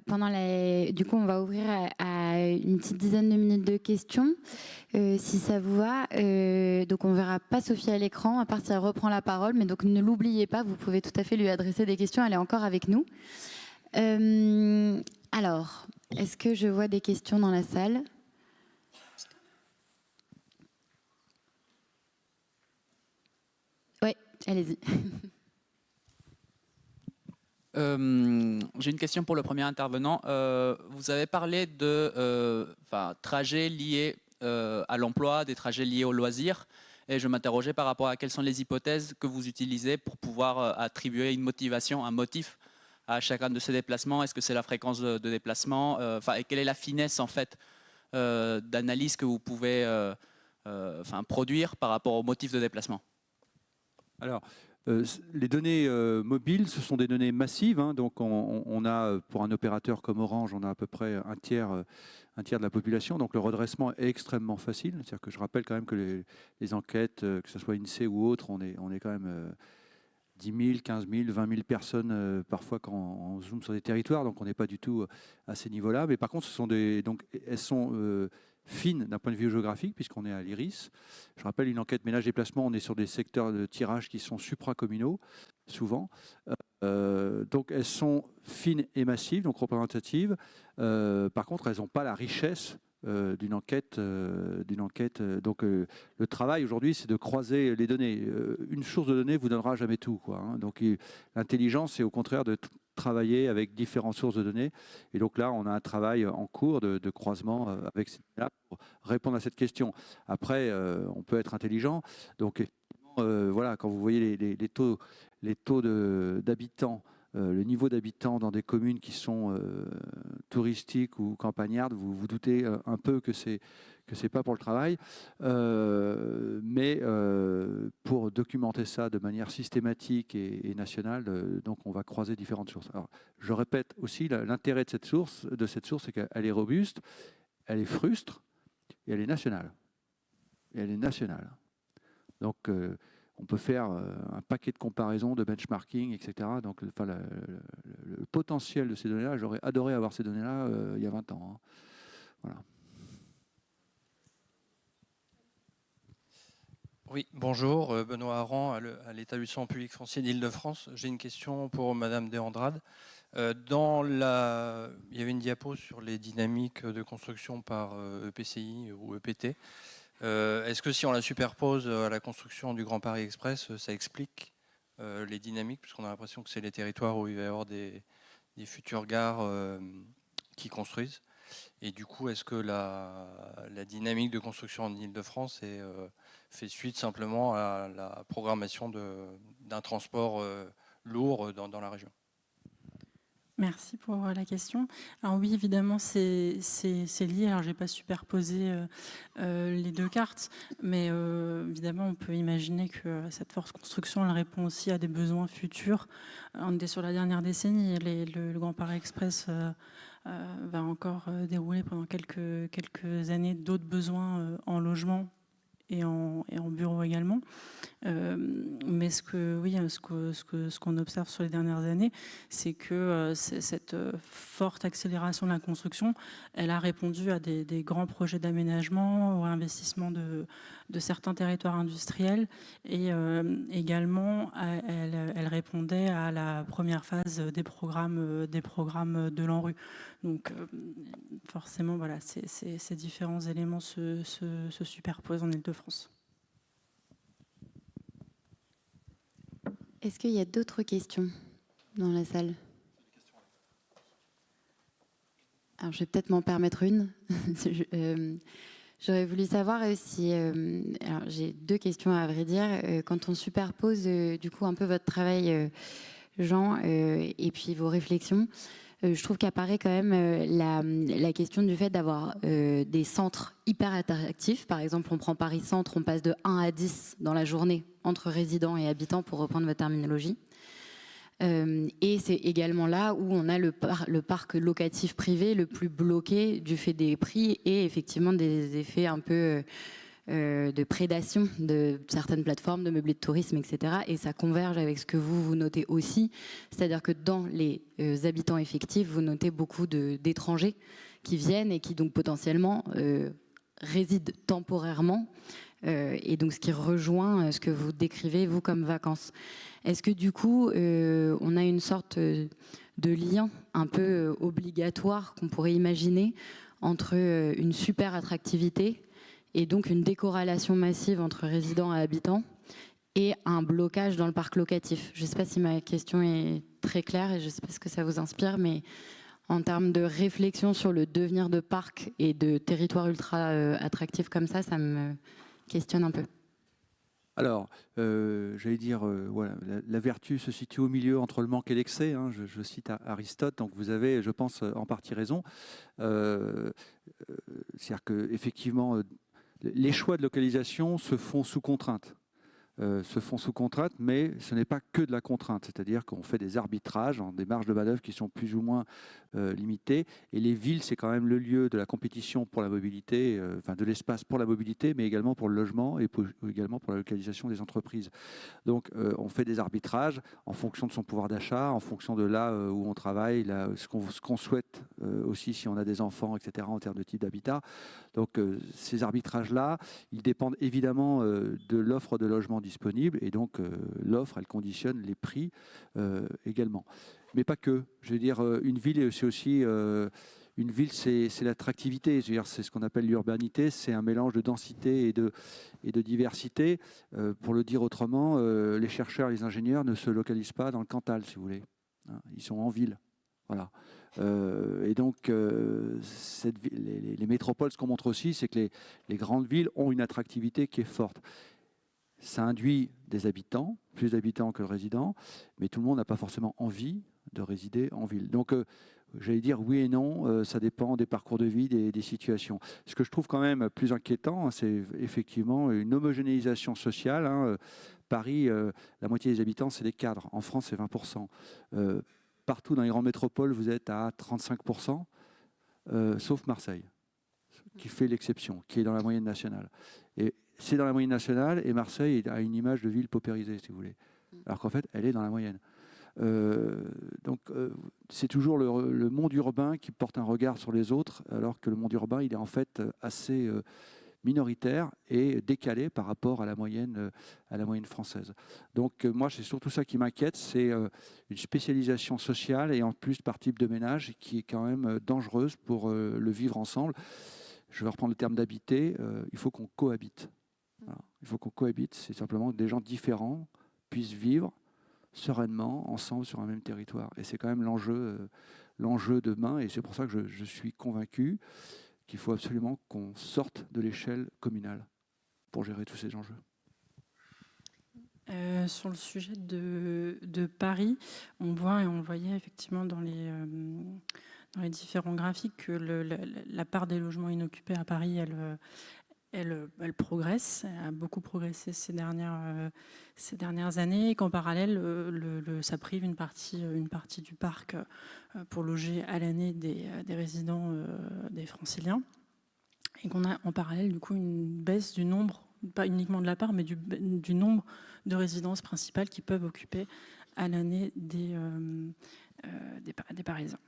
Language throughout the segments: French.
Du coup, on va ouvrir à une petite dizaine de minutes de questions, si ça vous va. Donc, on ne verra pas Sophie à l'écran, à part si elle reprend la parole. Mais donc, ne l'oubliez pas, vous pouvez tout à fait lui adresser des questions. Elle est encore avec nous. Alors, est-ce que je vois des questions dans la salle ? Oui, allez-y. J'ai une question pour le premier intervenant. Vous avez parlé de trajets liés à l'emploi, des trajets liés au loisir. Et je m'interrogeais par rapport à quelles sont les hypothèses que vous utilisez pour pouvoir attribuer une motivation, un motif à chacun de ces déplacements. Est-ce que c'est la fréquence de déplacement et quelle est la finesse en fait d'analyse que vous pouvez produire par rapport au motif de déplacement? Alors, les données mobiles, ce sont des données massives. Hein, donc, on a, pour un opérateur comme Orange, on a à peu près un tiers de la population. Donc, le redressement est extrêmement facile. C'est-à-dire que je rappelle quand même que les enquêtes, que ce soit INSEE ou autre, on est quand même 10 000, 15 000, 20 000 personnes parfois quand on zoome sur des territoires. Donc, on n'est pas du tout à ces niveaux-là. Mais par contre, elles sont fines d'un point de vue géographique, puisqu'on est à l'IRIS. Je rappelle, une enquête ménage-déplacement, on est sur des secteurs de tirage qui sont supracommunaux, souvent. Donc, elles sont fines et massives, donc représentatives. Par contre, elles n'ont pas la richesse d'une enquête. Donc, le travail aujourd'hui, c'est de croiser les données. Une source de données vous donnera jamais tout, quoi, hein. Donc, l'intelligence, c'est au contraire de travailler avec différentes sources de données. Et donc là, on a un travail en cours de croisement avec ces données-là pour répondre à cette question. Après, on peut être intelligent. Donc, voilà, quand vous voyez les taux d'habitants, le niveau d'habitants dans des communes qui sont touristiques ou campagnardes, vous vous doutez un peu que c'est pas pour le travail, mais pour documenter ça de manière systématique et nationale, donc on va croiser différentes sources. Alors, je répète aussi l'intérêt de cette source, c'est qu'elle est robuste, elle est frustre et elle est nationale. Donc, on peut faire un paquet de comparaisons, de benchmarking, etc. Donc, le potentiel de ces données-là, j'aurais adoré avoir ces données-là il y a 20 ans. Hein. Voilà. Oui, bonjour, Benoît Aran à l'établissement public français d'Île-de-France. J'ai une question pour Madame Deandrade. Il y avait une diapo sur les dynamiques de construction par EPCI ou EPT. Est-ce que si on la superpose à la construction du Grand Paris Express, ça explique les dynamiques, puisqu'on a l'impression que c'est les territoires où il va y avoir des futures gares qui construisent. Et du coup, est-ce que la dynamique de construction en Île-de-France fait suite simplement à la programmation d'un transport lourd dans la région? Merci pour la question. Alors oui, évidemment, c'est lié. Alors, je n'ai pas superposé les deux cartes, mais évidemment, on peut imaginer que cette force construction, elle répond aussi à des besoins futurs. On est sur la dernière décennie. Le Grand Paris Express va encore dérouler pendant quelques années d'autres besoins en logement et en bureau également. Mais ce qu'on observe sur les dernières années, c'est que cette forte accélération de la construction, elle a répondu à des grands projets d'aménagement, au investissement de certains territoires industriels, et également elle répondait à la première phase des programmes de l'ANRU. Donc forcément, voilà, ces différents éléments se superposent en Île-de-France. Est-ce qu'il y a d'autres questions dans la salle ? Alors, je vais peut-être m'en permettre une. J'aurais voulu savoir si... alors, j'ai deux questions à vrai dire. Quand on superpose du coup un peu votre travail, Jean, et puis vos réflexions, je trouve qu'apparaît quand même la question du fait d'avoir des centres hyper attractifs. Par exemple, on prend Paris Centre, on passe de 1 à 10 dans la journée entre résidents et habitants, pour reprendre votre terminologie. Et c'est également là où on a le parc locatif privé le plus bloqué du fait des prix et effectivement des effets un peu de prédation de certaines plateformes de meublés de tourisme, etc. Et ça converge avec ce que vous notez aussi, c'est-à-dire que dans les habitants effectifs, vous notez beaucoup d'étrangers qui viennent et qui donc potentiellement résident temporairement, et donc ce qui rejoint ce que vous décrivez, vous, comme vacances. Est-ce que du coup, on a une sorte de lien un peu obligatoire qu'on pourrait imaginer entre une super attractivité et donc une décorrélation massive entre résidents et habitants et un blocage dans le parc locatif? Je ne sais pas si ma question est très claire et je ne sais pas ce que ça vous inspire, mais en termes de réflexion sur le devenir de parc et de territoire ultra attractif comme ça me questionne un peu. Alors, j'allais dire, voilà, la vertu se situe au milieu entre le manque et l'excès, hein, je cite Aristote, donc vous avez, je pense, en partie raison. C'est-à-dire qu'effectivement, les choix de localisation se font sous contrainte. Mais ce n'est pas que de la contrainte, c'est-à-dire qu'on fait des arbitrages, des marges de manœuvre qui sont plus ou moins limitées. Et les villes, c'est quand même le lieu de la compétition pour la mobilité, enfin de l'espace pour la mobilité, mais également pour le logement et également pour la localisation des entreprises. Donc on fait des arbitrages en fonction de son pouvoir d'achat, en fonction de là où on travaille, là, ce qu'on souhaite aussi si on a des enfants, etc., en termes de type d'habitat. Donc ces arbitrages-là, ils dépendent évidemment de l'offre de logement disponible, et donc l'offre, elle conditionne les prix également. Mais pas que. Je veux dire, une ville, c'est aussi... une ville, c'est l'attractivité. Je veux dire, c'est ce qu'on appelle l'urbanité. C'est un mélange de densité et de diversité. Pour le dire autrement, les chercheurs, les ingénieurs ne se localisent pas dans le Cantal, si vous voulez. Hein, ils sont en ville. Voilà. Et donc, les métropoles, ce qu'on montre aussi, c'est que les grandes villes ont une attractivité qui est forte. Ça induit des habitants, plus d'habitants que de résidents, mais tout le monde n'a pas forcément envie de résider en ville. Donc, j'allais dire oui et non, ça dépend des parcours de vie, des situations. Ce que je trouve quand même plus inquiétant, c'est effectivement une homogénéisation sociale. Hein. Paris, la moitié des habitants, c'est des cadres. En France, c'est 20%. Partout dans les grandes métropoles, vous êtes à 35%, sauf Marseille, qui fait l'exception, qui est dans la moyenne nationale. Et c'est dans la moyenne nationale, et Marseille a une image de ville paupérisée, si vous voulez. Alors qu'en fait, elle est dans la moyenne. Donc, c'est toujours le monde urbain qui porte un regard sur les autres, alors que le monde urbain, il est en fait assez minoritaire et décalé par rapport à la moyenne française. Donc moi, c'est surtout ça qui m'inquiète, c'est une spécialisation sociale et en plus par type de ménage qui est quand même dangereuse pour le vivre ensemble. Je vais reprendre le terme d'habiter, il faut qu'on cohabite. Voilà. Il faut qu'on cohabite, c'est simplement que des gens différents puissent vivre sereinement ensemble sur un même territoire. Et c'est quand même l'enjeu demain, et c'est pour ça que je suis convaincu qu'il faut absolument qu'on sorte de l'échelle communale pour gérer tous ces enjeux. Sur le sujet de Paris, on voit, et on le voyait effectivement dans les différents graphiques, que la part des logements inoccupés à Paris, elle progresse, elle a beaucoup progressé ces dernières années, et qu'en parallèle, ça prive une partie du parc pour loger à l'année des résidents des franciliens, et qu'on a en parallèle du coup une baisse du nombre, pas uniquement de la part, mais du nombre de résidences principales qui peuvent occuper à l'année des Parisiens.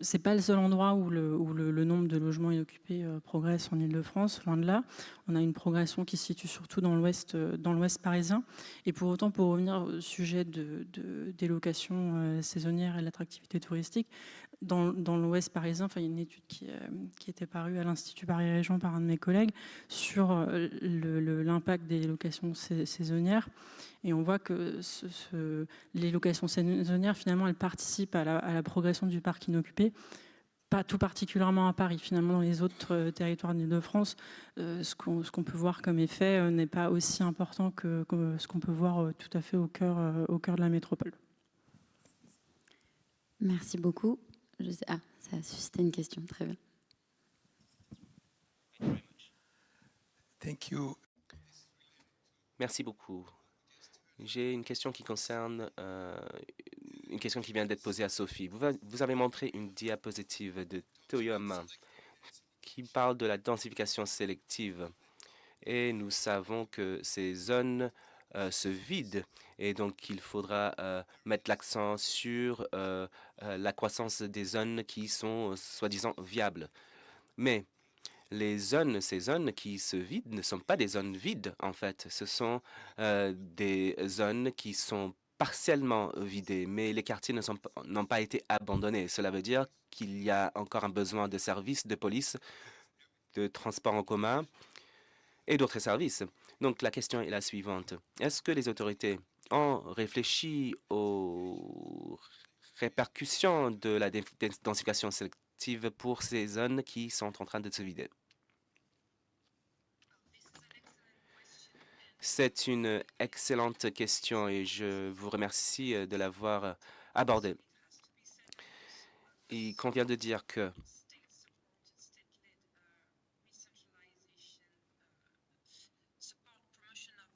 C'est pas le seul endroit où le nombre de logements inoccupés progresse en Île-de-France, loin de là. On a une progression qui se situe surtout dans l'ouest parisien. Et pour autant, pour revenir au sujet des locations saisonnières et de l'attractivité touristique, dans l'ouest parisien, il y a une étude qui était parue à l'Institut Paris Région par un de mes collègues sur l'impact des locations saisonnières. Et on voit que les locations saisonnières, finalement, elles participent à la progression du parc inoccupé, pas tout particulièrement à Paris. Finalement, dans les autres territoires d'Île-de-France, ce qu'on peut voir comme effet n'est pas aussi important que ce qu'on peut voir tout à fait au cœur de la métropole. Merci beaucoup. Ça a suscité une question, très bien. Thank you. Merci beaucoup. J'ai une question qui concerne une question qui vient d'être posée à Sophie. Vous avez montré une diapositive de Toyama qui parle de la densification sélective Et nous savons que ces zones se vident. Et donc, il faudra mettre l'accent sur la croissance des zones qui sont soi-disant viables. Mais ces zones qui se vident ne sont pas des zones vides, en fait. Ce sont des zones qui sont partiellement vidées, mais les quartiers n'ont pas été abandonnés. Cela veut dire qu'il y a encore un besoin de services de police, de transport en commun et d'autres services. Donc la question est la suivante. Est-ce que les autorités ont réfléchi aux répercussions de la densification sélective pour ces zones qui sont en train de se vider? C'est une excellente question et je vous remercie de l'avoir abordée. Il convient de dire que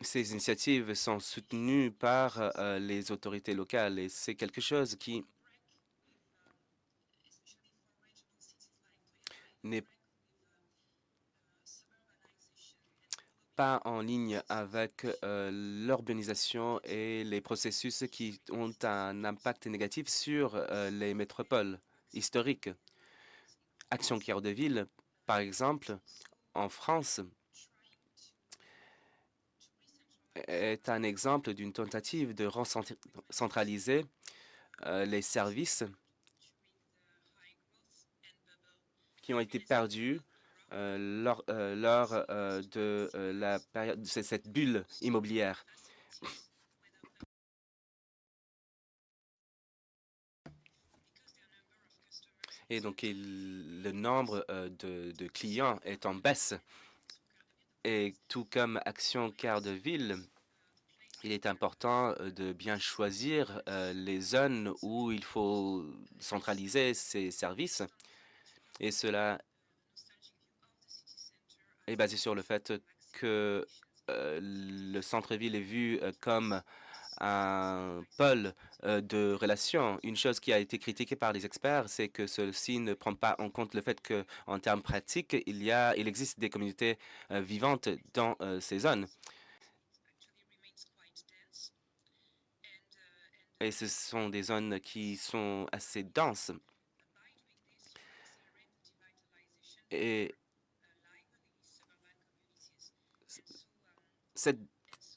ces initiatives sont soutenues par les autorités locales et c'est quelque chose qui n'est pas en ligne avec l'urbanisation et les processus qui ont un impact négatif sur les métropoles historiques. Action Cœur de Ville, par exemple, en France, est un exemple d'une tentative de recentraliser les services qui ont été perdus lors de la période de cette bulle immobilière. Et donc, le nombre de clients est en baisse. Et tout comme Action Cœur de Ville, il est important de bien choisir les zones où il faut centraliser ces services. Et cela est basé sur le fait que le centre-ville est vu comme un pôle de relations. Une chose qui a été critiquée par les experts, c'est que ceci ne prend pas en compte le fait qu'en termes pratiques, il existe des communautés vivantes dans ces zones. Et ce sont des zones qui sont assez denses. Et cette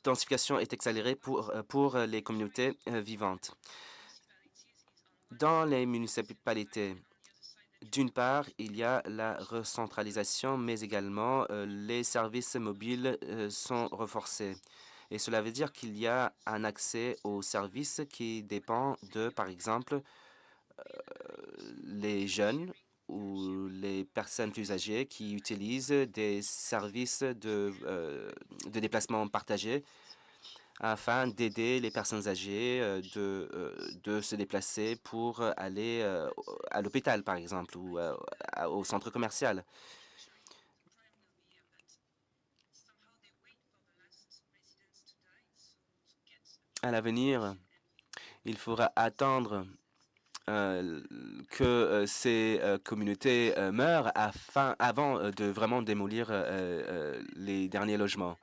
densification est accélérée pour les communautés vivantes. Dans les municipalités, d'une part, il y a la recentralisation, mais également les services mobiles sont renforcés. Et cela veut dire qu'il y a un accès aux services qui dépend de, par exemple, les jeunes ou les personnes plus âgées qui utilisent des services de déplacement partagé afin d'aider les personnes âgées de se déplacer pour aller à l'hôpital, par exemple, ou au centre commercial. À l'avenir, il faudra attendre que ces communautés meurent avant de vraiment démolir les derniers logements.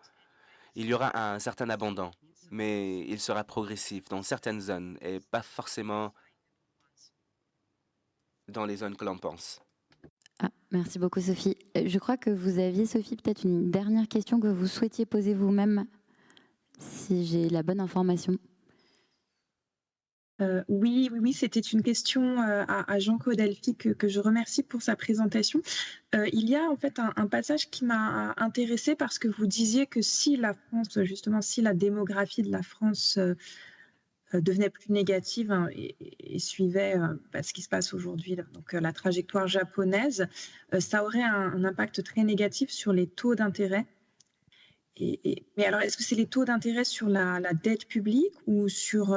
Il y aura un certain abandon, mais il sera progressif dans certaines zones et pas forcément dans les zones que l'on pense. Ah, merci beaucoup, Sophie. Je crois que vous aviez, Sophie, peut-être une dernière question que vous souhaitiez poser vous-même, si j'ai la bonne information. Oui, c'était une question à Jean Codelfi que je remercie pour sa présentation. Il y a en fait un passage qui m'a intéressée parce que vous disiez que si la France, justement, si la démographie de la France devenait plus négative et suivait ce qui se passe aujourd'hui, donc la trajectoire japonaise, ça aurait un impact très négatif sur les taux d'intérêt. Mais alors, est-ce que c'est les taux d'intérêt sur la dette publique ou sur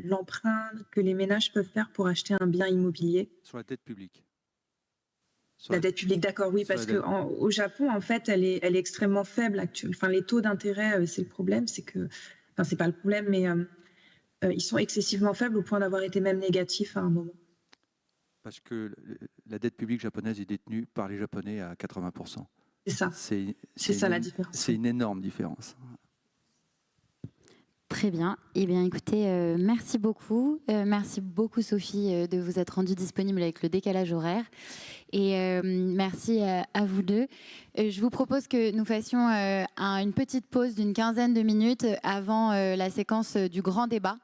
l'emprunt que les ménages peuvent faire pour acheter un bien immobilier? Sur la dette publique. La dette publique, d'accord, oui, parce qu'au Japon, en fait, elle est extrêmement faible actuellement. Enfin, les taux d'intérêt, c'est le problème, c'est que, enfin, c'est pas le problème, mais ils sont excessivement faibles au point d'avoir été même négatifs à un moment. Parce que la dette publique japonaise est détenue par les Japonais à 80%. C'est ça. C'est ça la différence. C'est une énorme différence. Très bien. Eh bien, écoutez, merci beaucoup. Merci beaucoup, Sophie, de vous être rendue disponible avec le décalage horaire. Et merci à vous deux. Je vous propose que nous fassions une petite pause d'une quinzaine de minutes avant la séquence du grand débat,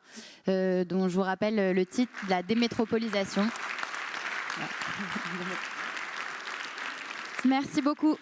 dont je vous rappelle le titre, la démétropolisation. Merci beaucoup.